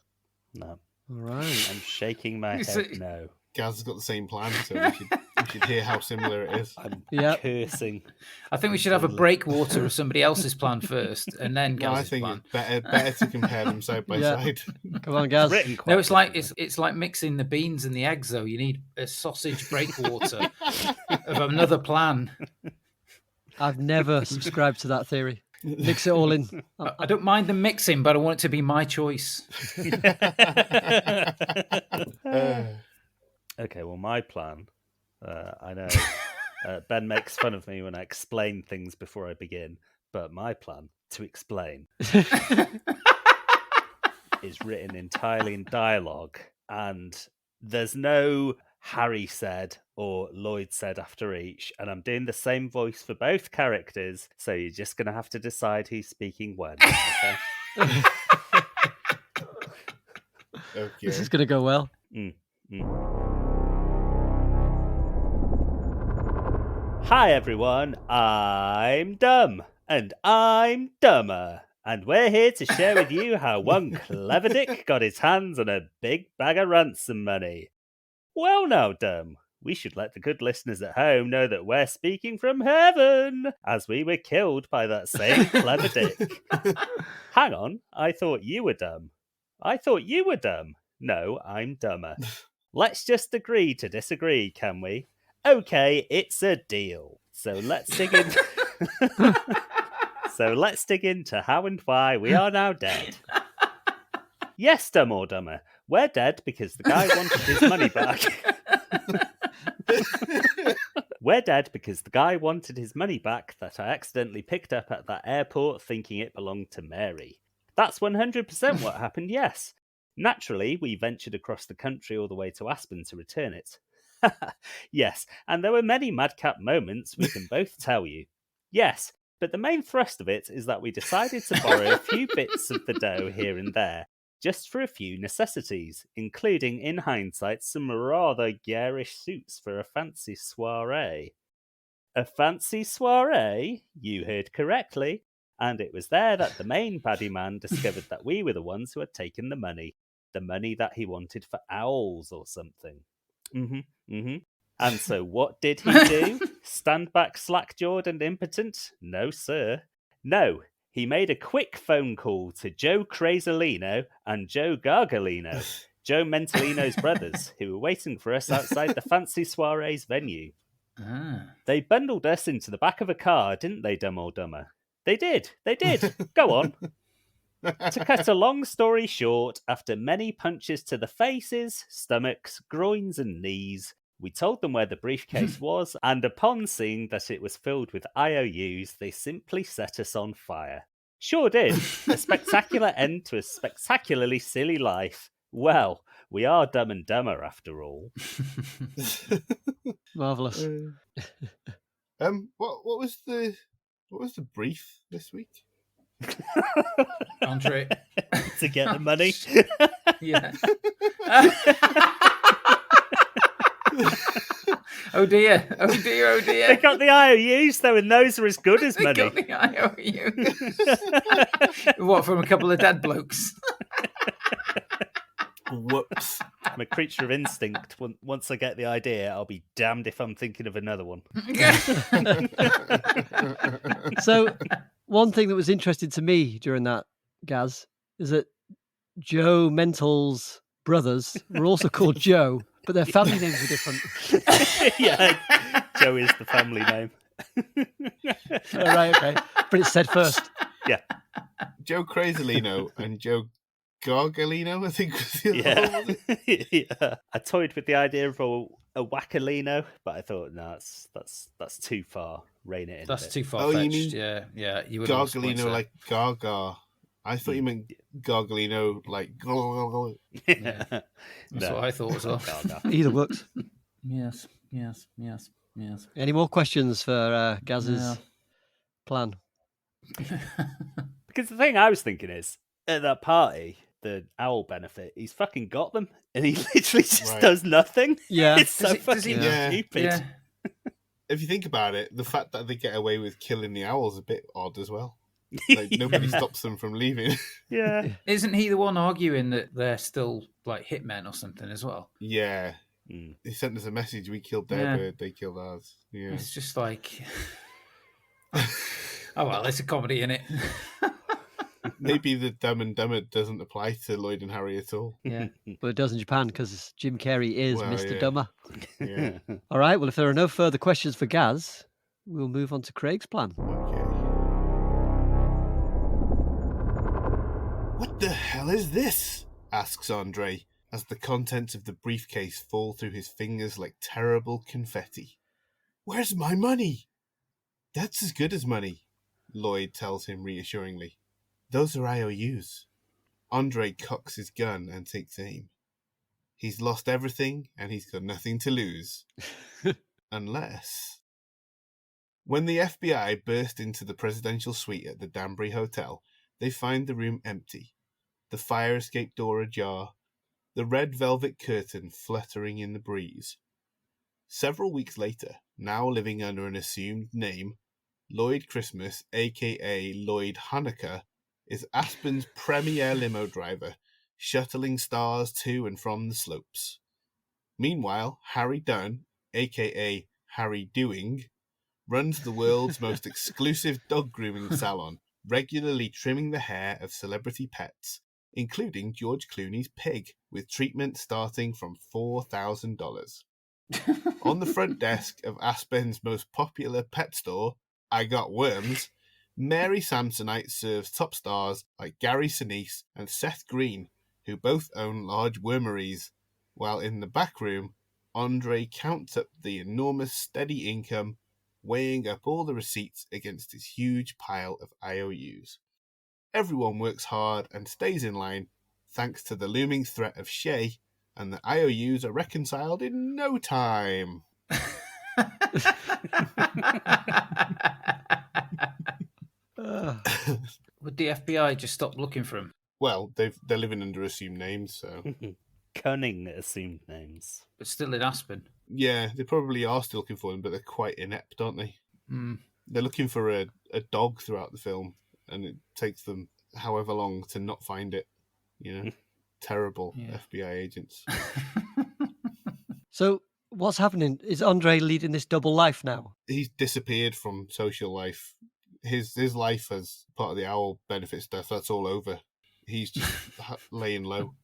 No. All right. I'm shaking my head no. Gaz has got the same plan, so we should hear how similar it is. I'm cursing. I think we should have a breakwater of somebody else's plan first, and then Gaz's I think plan. it's better to compare them side by side. Come on, Gaz. No, it's like mixing the beans and the eggs, though. You need a sausage breakwater of another plan. I've never subscribed to that theory. Mix it all in. I don't mind the mixing, but I want it to be my choice. Okay, well, my plan, I know Ben makes fun of me when I explain things before I begin, but my plan to explain is written entirely in dialogue, and there's no Harry said or Lloyd said after each, and I'm doing the same voice for both characters, so you're just going to have to decide who's speaking when, okay? Okay. This is going to go well. Hi everyone, I'm Dumb, and I'm dumber, and we're here to share with you how one clever dick got his hands on a big bag of ransom money. Well now, Dumb, we should let the good listeners at home know that we're speaking from heaven, as we were killed by that same clever dick. Hang on, I thought you were dumb. I thought you were dumb. No, I'm dumber. Let's just agree to disagree, can we? Okay, it's a deal. So let's dig in. So let's dig into how and why we are now dead. Yes, Dumb or Dumber, we're dead because the guy wanted his money back. We're dead because the guy wanted his money back that I accidentally picked up at that airport thinking it belonged to Mary. That's 100% what happened, yes. Naturally, we ventured across the country all the way to Aspen to return it. Yes, and there were many madcap moments, we can both tell you. Yes, but the main thrust of it is that we decided to borrow a few bits of the dough here and there, just for a few necessities, including, in hindsight, some rather garish suits for a fancy soiree. A fancy soiree? You heard correctly. And it was there that the main baddie man discovered that we were the ones who had taken the money that he wanted for owls or something. And so what did he do? Stand back slack-jawed and impotent? No, sir. No, he made a quick phone call to Joe Crazolino and Joe Gargalino, Joe Mentalino's brothers, who were waiting for us outside the fancy soiree's venue. They bundled us into the back of a car, didn't they, Dumb or Dumber? They did. Go on. To cut a long story short, after many punches to the faces, stomachs, groins and knees, we told them where the briefcase was, and upon seeing that it was filled with IOUs, they simply set us on fire. Sure did. A spectacular end to a spectacularly silly life. Well, we are Dumb and Dumber after all. Marvellous. What was the brief this week? Andre. to get the money. Yeah. Oh dear. Oh dear. Oh dear. They got the IOUs though, and those are as good as They money. got the IOU. What, from a couple of dead blokes? Whoops. I'm a creature of instinct. Once I get the idea, I'll be damned if I'm thinking of another one. So, one thing that was interesting to me during that, Gaz, is that Joe Mental's brothers were also called Joe, but their family names were different. Yeah, Joe is the family name. Oh, right, okay. But it's said first. Yeah. Joe Crazolino and Joe Gargalino, I think was the other one, was it? Yeah. I toyed with the idea of a Wackalino, but I thought, no, that's too far. Rein it in. That's a bit. too far Oh, you fetched. mean Yeah. You would Gargalino like Gaga. I thought you meant Gargalino like... Yeah. That's No. what I thought as well. No. Either works. Yes. Any more questions for Gaz's Yeah. plan? Because the thing I was thinking is, at that party, the owl benefit, he's fucking got them, and he literally just Right. does nothing. Yeah. It's so Does he- fucking Yeah. stupid. Yeah. If you think about it, the fact that they get away with killing the owls is a bit odd as well. Like, nobody stops them from leaving. Yeah. Isn't he the one arguing that they're still like hitmen or something as well? Yeah. Mm. They sent us a message, we killed their Yeah. bird, they killed ours. Yeah. It's just like, oh well, it's a comedy, innit? Maybe the Dumb and Dumber doesn't apply to Lloyd and Harry at all. Yeah. But it does in Japan because Jim Carrey is Well, Mr. yeah. Dumber. Yeah. All right, well, if there are no further questions for Gaz, we'll move on to Craig's plan. Okay. What the hell is this? Asks Andre, as the contents of the briefcase fall through his fingers like terrible confetti. Where's my money? That's as good as money, Lloyd tells him reassuringly. Those are IOUs. Andre cocks his gun and takes aim. He's lost everything and he's got nothing to lose. Unless... When the FBI burst into the presidential suite at the Danbury Hotel, they find the room empty, the fire escape door ajar, the red velvet curtain fluttering in the breeze. Several weeks later, now living under an assumed name, Lloyd Christmas, aka Lloyd Hanukkah, is Aspen's premier limo driver, shuttling stars to and from the slopes. Meanwhile, Harry Dunn, aka Harry Doing, runs the world's most exclusive dog grooming salon, regularly trimming the hair of celebrity pets, including George Clooney's pig, with treatment starting from $4,000. On the front desk of Aspen's most popular pet store, I Got Worms, Mary Samsonite serves top stars like Gary Sinise and Seth Green, who both own large wormeries, while in the back room, Andre counts up the enormous steady income, weighing up all the receipts against his huge pile of IOUs. Everyone works hard and stays in line, thanks to the looming threat of Shay, and the IOUs are reconciled in no time. Would the FBI just stop looking for him? Well, they're living under assumed names, so... Cunning assumed names. But still in Aspen. Yeah, they probably are still looking for them, but they're quite inept, aren't they? Mm. They're looking for a dog throughout the film, and it takes them however long to not find it. You know, terrible Yeah. FBI agents. So, what's happening? Is Andre leading this double life now? He's disappeared from social life. His life as part of the owl benefit stuff, that's all over. He's just laying low.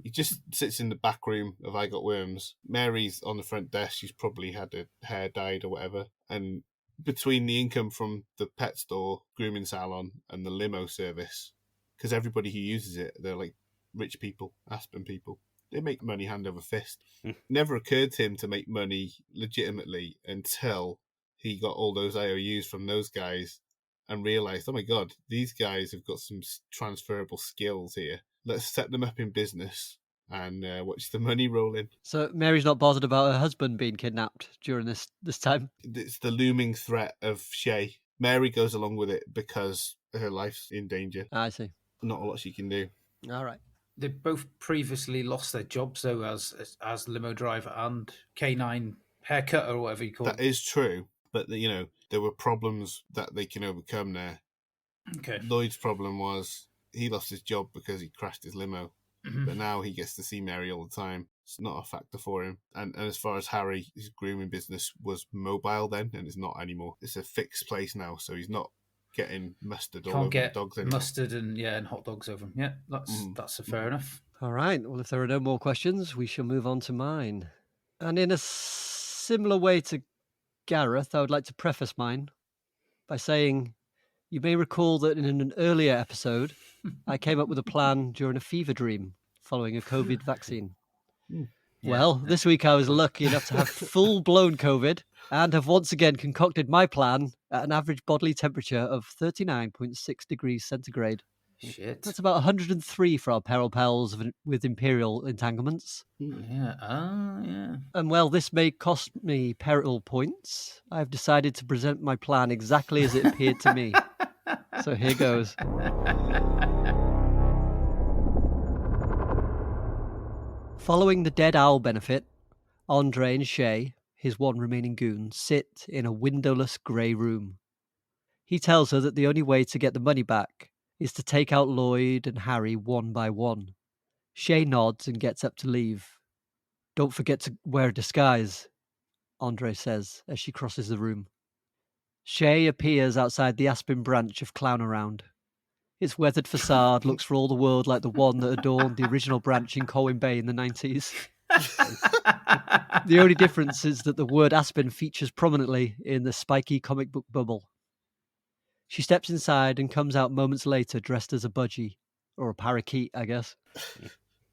He just sits in the back room of I Got Worms. Mary's on the front desk. She's probably had her hair dyed or whatever. And between the income from the pet store, grooming salon, and the limo service, because everybody who uses it, they're like rich people, Aspen people. They make money hand over fist. Never occurred to him to make money legitimately until he got all those IOUs from those guys and realised, oh my God, these guys have got some transferable skills here. Let's set them up in business and watch the money roll in. So, Mary's not bothered about her husband being kidnapped during this time? It's the looming threat of Shay. Mary goes along with it because her life's in danger. I see. Not a lot she can do. All right. They both previously lost their jobs, though, as limo driver and canine haircutter or whatever you call That it. is true, but there were problems that they can overcome there. Okay. Lloyd's problem was he lost his job because he crashed his limo, but now he gets to see Mary all the time. It's not a factor for him. And as far as Harry, his grooming business was mobile then, and it's not anymore. It's a fixed place now, so he's not getting mustard all Can't over get the dogs anymore. mustard and hot dogs over them. Yeah, that's fair enough. All right. Well, if there are no more questions, we shall move on to mine. And in a similar way to Gareth, I would like to preface mine by saying you may recall that in an earlier episode, I came up with a plan during a fever dream following a COVID vaccine. Well, this week I was lucky enough to have full-blown COVID and have once again concocted my plan at an average bodily temperature of 39.6 degrees centigrade. Shit. That's about 103 for our peril pals with imperial entanglements. Yeah. Yeah. And while this may cost me peril points, I've decided to present my plan exactly as it appeared to me. So here goes. Following the dead owl benefit, Andre and Shay, his one remaining goon, sit in a windowless grey room. He tells her that the only way to get the money back is to take out Lloyd and Harry one by one. Shay nods and gets up to leave. Don't forget to wear a disguise, Andre says as she crosses the room. Shay appears outside the Aspen branch of Clownaround. Its weathered facade looks for all the world like the one that adorned the original branch in Colwyn Bay in the 90s. The only difference is that the word Aspen features prominently in the spiky comic book bubble. She steps inside and comes out moments later dressed as a budgie, or a parakeet, I guess.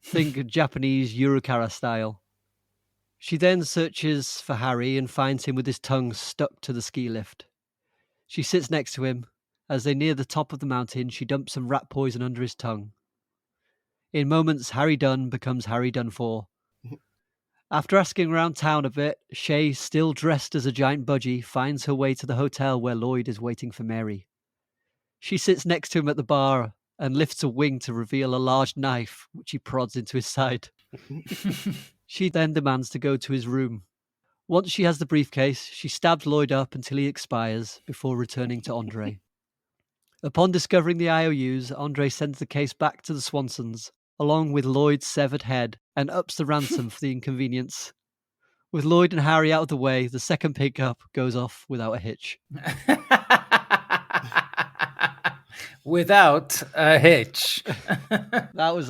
Think Japanese Urukara style. She then searches for Harry and finds him with his tongue stuck to the ski lift. She sits next to him. As they near the top of the mountain, she dumps some rat poison under his tongue. In moments, Harry Dunn becomes Harry Dunfor. After asking around town a bit, Shay, still dressed as a giant budgie, finds her way to the hotel where Lloyd is waiting for Mary. She sits next to him at the bar and lifts a wing to reveal a large knife, which he prods into his side. She then demands to go to his room. Once she has the briefcase, she stabs Lloyd up until he expires before returning to Andre. Upon discovering the IOUs, Andre sends the case back to the Swansons, along with Lloyd's severed head, and ups the ransom for the inconvenience. With Lloyd and Harry out of the way, the second pickup goes off without a hitch. Without a hitch. That was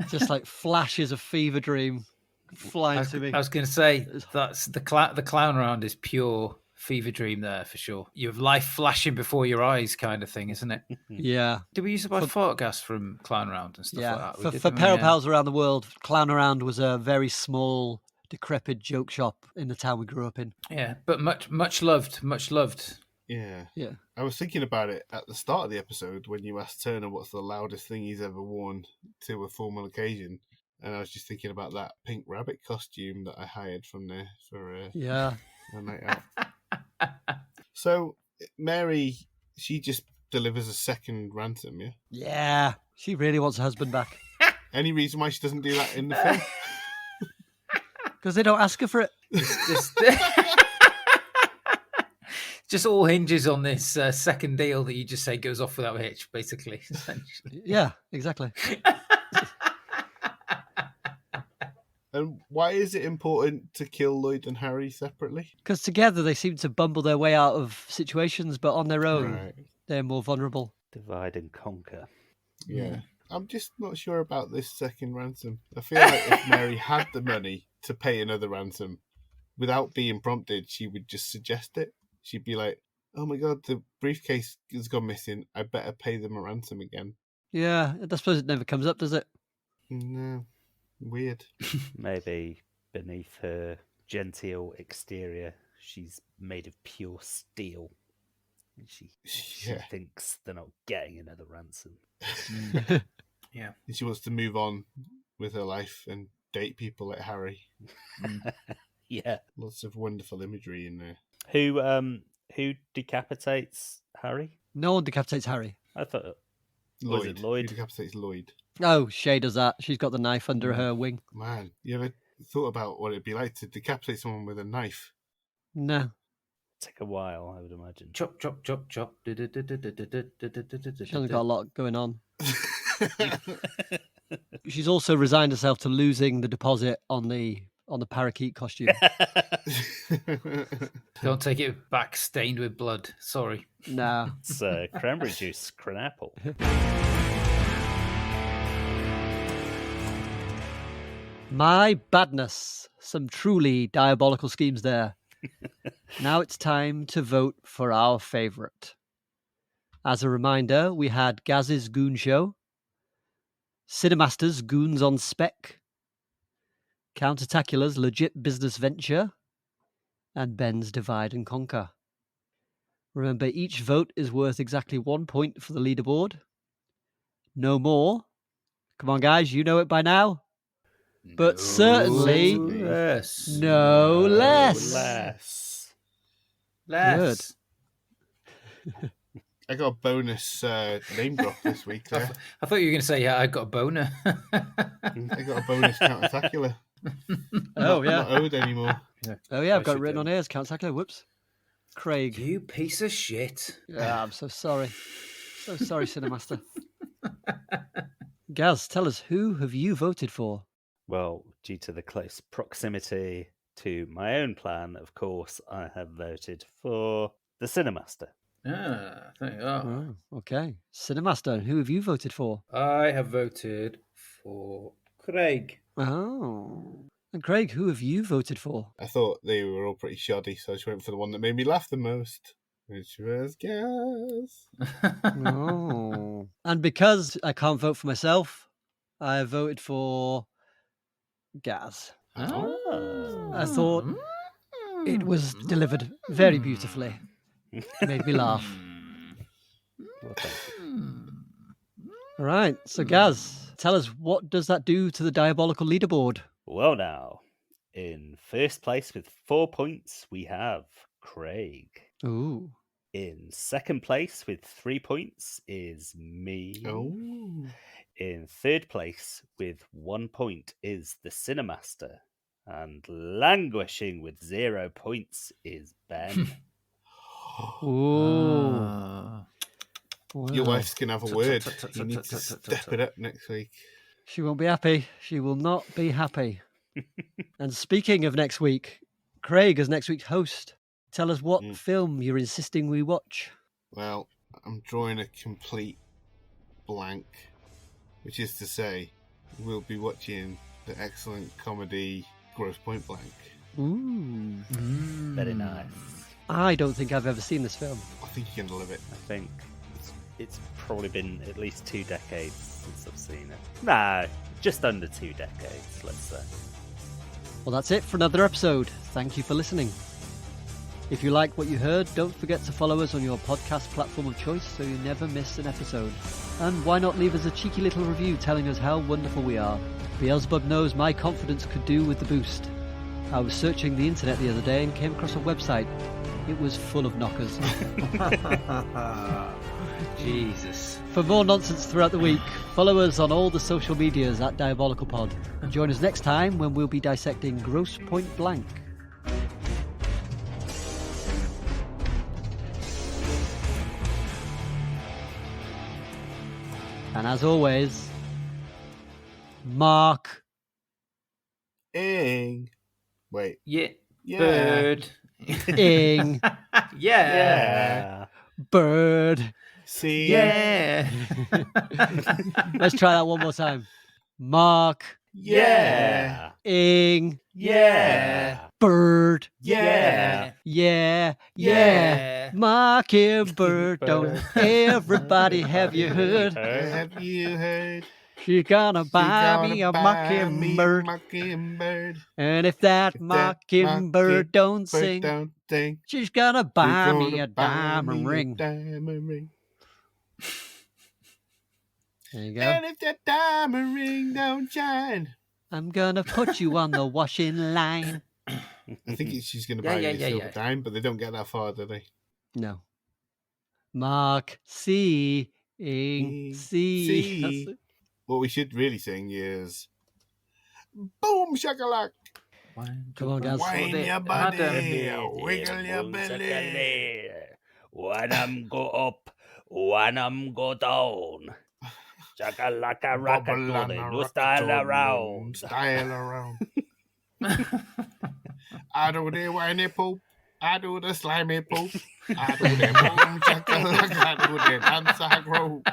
just like flashes of fever dream flying to me. I was going to say, that's the clown round is pure fever dream there for sure. You have life flashing before your eyes kind of thing, isn't it? Yeah. Did we used to buy fart gas from Clown Round and stuff like that? For Peril Pals around the world, Clownaround was a very small, decrepit joke shop in the town we grew up in. Yeah, but much loved. Yeah. Yeah. I was thinking about it at the start of the episode when you asked Turner what's the loudest thing he's ever worn to a formal occasion. And I was just thinking about that pink rabbit costume that I hired from there for a night out. So, Mary, she just delivers a second ransom, yeah? Yeah. She really wants her husband back. Any reason why she doesn't do that in the film? Because they don't ask her for it. Just all hinges on this second deal that you just say goes off without a hitch, basically. Essentially. Yeah, exactly. And why is it important to kill Lloyd and Harry separately? Because together they seem to bumble their way out of situations, but on their own, they're more vulnerable. Divide and conquer. Yeah. I'm just not sure about this second ransom. I feel like if Mary had the money to pay another ransom, without being prompted, she would just suggest it. She'd be like, oh my God, the briefcase has gone missing. I better pay them a ransom again. Yeah, I suppose it never comes up, does it? No. Weird. Maybe beneath her genteel exterior, she's made of pure steel. And she thinks they're not getting another ransom. Yeah. And she wants to move on with her life and date people like Harry. Yeah. Lots of wonderful imagery in there. Who decapitates Harry? No one decapitates Harry. I thought Lloyd. Was it Lloyd? Who decapitates Lloyd? Oh, Shay does that. She's got the knife under her wing. Man, you ever thought about what it'd be like to decapitate someone with a knife? No. take a while, I would imagine. Chop, chop, chop, chop. She hasn't got a lot going on. She's also resigned herself to losing the deposit on the parakeet costume. Don't take it back stained with blood. Sorry. No. It's cranberry juice, cranapple. My badness. Some truly diabolical schemes there. Now it's time to vote for our favourite. As a reminder, we had Gaz's Goon Show, Cinemaster's Goons on Spec, Countertacular's Legit Business Venture, and Ben's Divide and Conquer. Remember, each vote is worth exactly 1 point for the leaderboard. No more. Come on, guys, you know it by now. But certainly less. no less. Less. I got a bonus name drop this week, Claire. I thought you were going to say, yeah, I got a boner. I got a bonus countertacular. Oh, yeah. Not owed anymore. Oh, yeah, I've I got it should written do. on here as Countertacular. Whoops. Craig. You piece of shit. Yeah, I'm so sorry. So sorry, Cinemaster. Gaz, tell us, who have you voted for? Well, due to the close proximity to my own plan, of course, I have voted for the Cinemaster. Ah, there you are. Oh, okay. Cinemaster, who have you voted for? I have voted for Craig. Oh. And Craig, who have you voted for? I thought they were all pretty shoddy, so I just went for the one that made me laugh the most, which was Gaz. Oh. And because I can't vote for myself, I voted for Gaz. Oh. I thought it was delivered very beautifully. It made me laugh. Well, thank you. All right, so Gaz, tell us, what does that do to the diabolical leaderboard? Well, now, in first place with 4 points, we have Craig. Ooh. In second place with 3 points is me. Oh. In third place with 1 point is the Cinemaster. And languishing with 0 points is Ben. Ooh. Your Wow. wife's going to have a word. You need to step it up next week. She won't be happy. She will not be happy. And speaking of next week, Craig, as next week's host, tell us what film you're insisting we watch. Well, I'm drawing a complete blank, which is to say, we'll be watching the excellent comedy Gross Point Blank. Ooh. Very nice. I don't think I've ever seen this film. I think you're going to love it. I think it's probably been at least 2 decades since I've seen it. No, just under 2 decades, let's say. Well, that's it for another episode. Thank you for listening. If you like what you heard, don't forget to follow us on your podcast platform of choice so you never miss an episode. And why not leave us a cheeky little review telling us how wonderful we are? Beelzebub knows my confidence could do with the boost. I was searching the internet the other day and came across a website. It was full of knockers. Jesus. For more nonsense throughout the week, follow us on all the social medias at DiabolicalPod. And join us next time when we'll be dissecting Gross Point Blank. And as always, Mark. Ing. Wait. Yeah. Yeah. Bird. Ing. Yeah. Bird. See? Yeah. Let's try that one more time. Mark. Yeah. Ing. Yeah. Bird. Yeah. Yeah. Yeah. Mark and Bird. Don't everybody have you heard? Have you heard? She's gonna buy me a mockingbird. Mockingbird. And if that mockingbird don't sing, Don't sing. she's gonna buy You're me gonna a buy diamond me a ring. diamond ring. There you go. And if that diamond ring don't shine. I'm gonna put you on the washing line. I think she's going to Yeah, buy yeah, me a yeah, silver yeah. dime, but they don't get that far, do they? No. Mark C C. C. That's it. What we should really sing is boom shakalak. Come on, guys. Wine your Had, body, wiggle your belly. One go up, one go down. Chakalaka Bubble and rackatoonie, a no style rockatoo, around. Style around. I do the whiny poop. I do the slimy poop. I do the boom shakalaka. I do the dancer group.